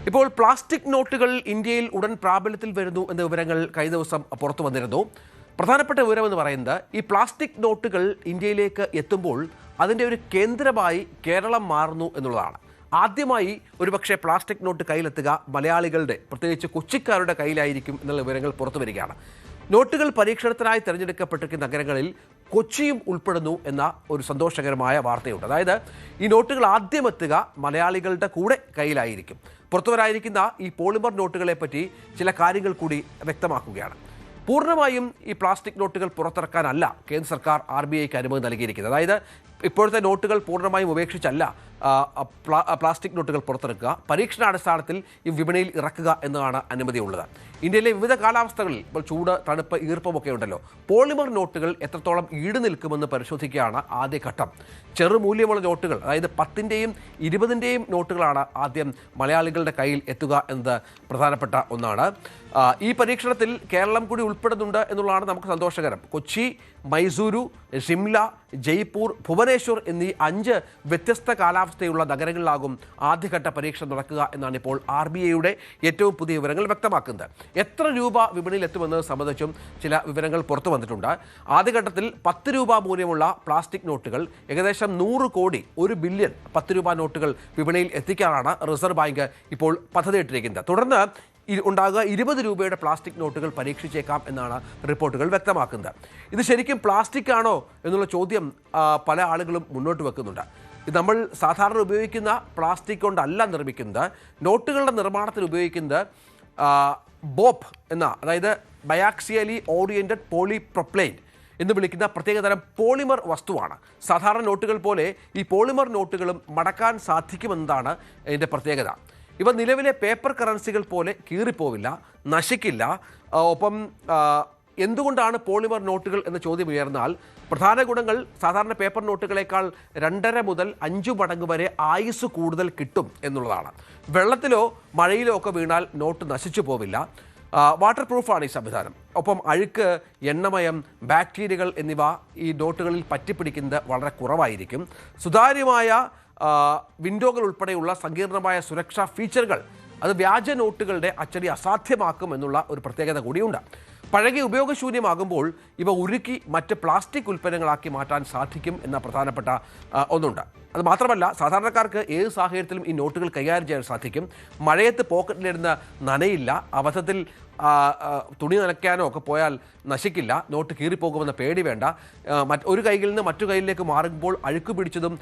ഇപ്പോൾ പ്ലാസ്റ്റിക് നോട്ടുകൾ ഇന്ത്യയിൽ ഉടൻ പ്രാബല്യത്തിൽ വരുന്നു എന്ന വിവരങ്ങൾ കഴിഞ്ഞ ദിവസം പുറത്തു വന്നിരുന്നു. പ്രധാനപ്പെട്ട വിവരമെന്ന് പറയുന്നത് ഈ പ്ലാസ്റ്റിക് നോട്ടുകൾ ഇന്ത്യയിലേക്ക് എത്തുമ്പോൾ അതിൻ്റെ ഒരു കേന്ദ്രമായി കേരളം മാറുന്നു എന്നുള്ളതാണ്. ആദ്യമായി ഒരുപക്ഷെ പ്ലാസ്റ്റിക് നോട്ട് കയ്യിലെത്തുക മലയാളികളുടെ, പ്രത്യേകിച്ച് കൊച്ചിക്കാരുടെ കയ്യിലായിരിക്കും എന്നുള്ള വിവരങ്ങൾ പുറത്തു വരികയാണ്. നോട്ടുകൾ പരീക്ഷണത്തിനായി തിരഞ്ഞെടുക്കപ്പെട്ടിരിക്കുന്ന നഗരങ്ങളിൽ കൊച്ചിയും ഉൾപ്പെടുന്നു എന്ന ഒരു സന്തോഷകരമായ വാർത്തയുണ്ട്. അതായത് ഈ നോട്ടുകൾ ആദ്യം എത്തുക മലയാളികളുടെ കൂടെ കയ്യിലായിരിക്കും. പുറത്തുവരായിരിക്കുന്ന ഈ പോളിമർ നോട്ടുകളെ പറ്റി ചില കാര്യങ്ങൾ കൂടി വ്യക്തമാക്കുകയാണ്. പൂർണ്ണമായും ഈ പ്ലാസ്റ്റിക് നോട്ടുകൾ പുറത്തിറക്കാനല്ല കേന്ദ്ര സർക്കാർ RBIക്ക് അനുമതി നൽകിയിരിക്കുന്നത്. അതായത് ഇപ്പോഴത്തെ നോട്ടുകൾ പൂർണ്ണമായും ഉപേക്ഷിച്ചല്ല പ്ലാസ്റ്റിക് നോട്ടുകൾ പുറത്തിറക്കുക, പരീക്ഷണാടിസ്ഥാനത്തിൽ ഈ വിപണിയിൽ ഇറക്കുക എന്നതാണ് അനുമതിയുള്ളത്. ഇന്ത്യയിലെ വിവിധ കാലാവസ്ഥകളിൽ ഇപ്പോൾ ചൂട്, തണുപ്പ്, ഈർപ്പമൊക്കെ ഉണ്ടല്ലോ. പോളിമർ നോട്ടുകൾ എത്രത്തോളം ഈട് നിൽക്കുമെന്ന് പരിശോധിക്കുകയാണ് ആദ്യഘട്ടം. ചെറുമൂല്യമുള്ള നോട്ടുകൾ, അതായത് 10ൻ്റെയും 20ൻ്റെയും നോട്ടുകളാണ് ആദ്യം മലയാളികളുടെ കയ്യിൽ എത്തുക എന്നത് പ്രധാനപ്പെട്ട ഒന്നാണ്. ഈ പരീക്ഷണത്തിൽ കേരളം കൂടി ഉൾപ്പെടുന്നുണ്ട് എന്നുള്ളതാണ് നമുക്ക് സന്തോഷകരം. കൊച്ചി, മൈസൂരു, ഷിംല, ജയ്പൂർ, ഭുവനേശ്വർ എന്നീ 5 വ്യത്യസ്ത കാലാവസ്ഥയുള്ള നഗരങ്ങളിലാകും ആദ്യഘട്ട പരീക്ഷണം നടക്കുക എന്നാണ് ഇപ്പോൾ RBIയുടെ ഏറ്റവും പുതിയ വിവരങ്ങൾ വ്യക്തമാക്കുന്നത്. എത്ര രൂപ വിപണിയിൽ എത്തുമെന്നത് സംബന്ധിച്ചും ചില വിവരങ്ങൾ പുറത്തു വന്നിട്ടുണ്ട്. ആദ്യഘട്ടത്തിൽ 10 രൂപ മൂല്യമുള്ള പ്ലാസ്റ്റിക് നോട്ടുകൾ ഏകദേശം 100 കോടി, 1 ബില്യൺ 10 രൂപ നോട്ടുകൾ വിപണിയിൽ എത്തിക്കാനാണ് റിസർവ് ബാങ്ക് ഇപ്പോൾ പദ്ധതിയിട്ടിരിക്കുന്നത്. തുടർന്ന് ഉണ്ടാകുക 20 രൂപയുടെ പ്ലാസ്റ്റിക് നോട്ടുകൾ പരീക്ഷിച്ചേക്കാം എന്നാണ് റിപ്പോർട്ടുകൾ വ്യക്തമാക്കുന്നത്. ഇത് ശരിക്കും പ്ലാസ്റ്റിക് ആണോ എന്നുള്ള ചോദ്യം പല ആളുകളും മുന്നോട്ട് വെക്കുന്നുണ്ട്. ഇത് നമ്മൾ സാധാരണ ഉപയോഗിക്കുന്ന പ്ലാസ്റ്റിക് കൊണ്ടല്ല നിർമ്മിക്കുന്നത്. നോട്ടുകളുടെ നിർമ്മാണത്തിന് ഉപയോഗിക്കുന്നത് ബോപ്പ് എന്ന, അതായത് ബയാക്സിയലി ഓറിയൻറ്റഡ് പോളിപ്രൊപ്ലെയിൻ എന്ന് വിളിക്കുന്ന പ്രത്യേകതരം പോളിമർ വസ്തുവാണ്. സാധാരണ നോട്ടുകൾ പോലെ ഈ പോളിമർ നോട്ടുകളും മടക്കാൻ സാധിക്കുമെന്നതാണ് ഇതിൻ്റെ പ്രത്യേകത. ഇവ നിലവിലെ പേപ്പർ കറൻസികൾ പോലെ കീറിപ്പോവില്ല, നശിക്കില്ല. ഒപ്പം എന്തുകൊണ്ടാണ് പോളിമർ നോട്ടുകൾ എന്ന ചോദ്യം ഉയർന്നാൽ പ്രധാന ഗുണങ്ങൾ സാധാരണ പേപ്പർ നോട്ടുകളേക്കാൾ 2.5 മുതൽ 5 മടങ്ങ് വരെ ആയുസ് കൂടുതൽ കിട്ടും എന്നുള്ളതാണ്. വെള്ളത്തിലോ മഴയിലോ ഒക്കെ വീണാൽ നോട്ട് നശിച്ചു പോവില്ല. വാട്ടർ പ്രൂഫാണ് ഈ സംവിധാനം. ഒപ്പം അഴുക്ക്, എണ്ണമയം, ബാക്ടീരിയകൾ എന്നിവ ഈ നോട്ടുകളിൽ പറ്റിപ്പിടിക്കുന്നത് വളരെ കുറവായിരിക്കും. സുതാര്യമായ വിൻഡോകൾ ഉൾപ്പെടെയുള്ള സങ്കീർണമായ സുരക്ഷാ ഫീച്ചറുകൾ അത് വ്യാജ നോട്ടുകളുടെ അച്ചടി അസാധ്യമാക്കും എന്നുള്ള ഒരു പ്രത്യേകത കൂടിയുണ്ട്. പഴകി ഉപയോഗശൂന്യമാകുമ്പോൾ ഇവ ഉരുക്കി മറ്റ് പ്ലാസ്റ്റിക് ഉൽപ്പന്നങ്ങളാക്കി മാറ്റാൻ സാധിക്കും എന്ന പ്രധാനപ്പെട്ട ഒന്നുണ്ട്. അത് മാത്രമല്ല, സാധാരണക്കാർക്ക് ഏത് സാഹചര്യത്തിലും ഈ നോട്ടുകൾ കൈകാര്യം ചെയ്യാൻ സാധിക്കും. മഴയത്ത് പോക്കറ്റിലിരുന്ന് നനയില്ല, അബദ്ധത്തിൽ തുണി നനയ്ക്കാനോ ഒക്കെ പോയാൽ നശിക്കില്ല, നോട്ട് കീറിപ്പോകുമെന്ന പേടി വേണ്ട. ഒരു കൈയിൽ നിന്ന് മറ്റു കൈയിലേക്ക് മാറുമ്പോൾ അഴുക്ക് പിടിച്ചതും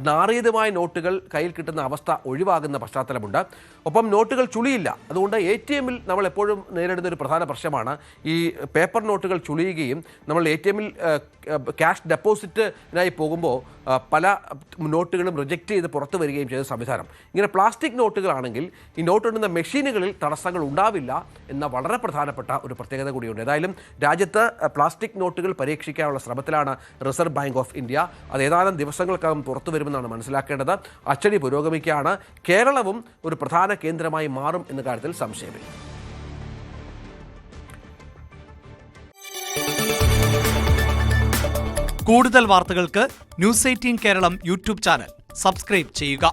നാറിയതുമായ നോട്ടുകൾ കയ്യിൽ കിട്ടുന്ന അവസ്ഥ ഒഴിവാകുന്ന പശ്ചാത്തലമുണ്ട്. ഒപ്പം നോട്ടുകൾ ചുളിയില്ല. അതുകൊണ്ട് ATMൽ നമ്മൾ എപ്പോഴും നേരിടുന്ന ഒരു പ്രധാന പ്രശ്നമാണ് ഈ പേപ്പർ നോട്ടുകൾ ചുളിയുകയും നമ്മൾ ATMൽ ക്യാഷ് ഡെപ്പോസിറ്റിനായി പോകുമ്പോൾ പല നോട്ടുകളും റിജക്റ്റ് ചെയ്ത് പുറത്തു വരികയും ചെയ്ത സംവിധാനം. ഇങ്ങനെ പ്ലാസ്റ്റിക് നോട്ടുകളാണെങ്കിൽ ഈ നോട്ടിടുന്ന മെഷീനുകളിൽ തടസ്സങ്ങൾ ഉണ്ടാവില്ല എന്ന വളരെ പ്രധാനപ്പെട്ട ഒരു പ്രത്യേകത കൂടിയുണ്ട്. ഏതായാലും രാജ്യത്ത് പ്ലാസ്റ്റിക് നോട്ടുകൾ പരീക്ഷിക്കാനുള്ള ശ്രമത്തിലാണ് റിസർവ് ബാങ്ക് ഓഫ് ഇന്ത്യ. അത് ഏതാനും ദിവസങ്ങൾക്കകം പുറത്തു വരുമെന്നാണ് മനസ്സിലാക്കേണ്ടത്. അച്ചടി പുരോഗമിക്കുകയാണ്. കേരളവും ഒരു പ്രധാന കേന്ദ്രമായി മാറും എന്ന കാര്യത്തിൽ സംശയമില്ല. കൂടുതൽ വാർത്തകൾക്ക് News 18 Keralam YouTube channel subscribe ചെയ്യുക.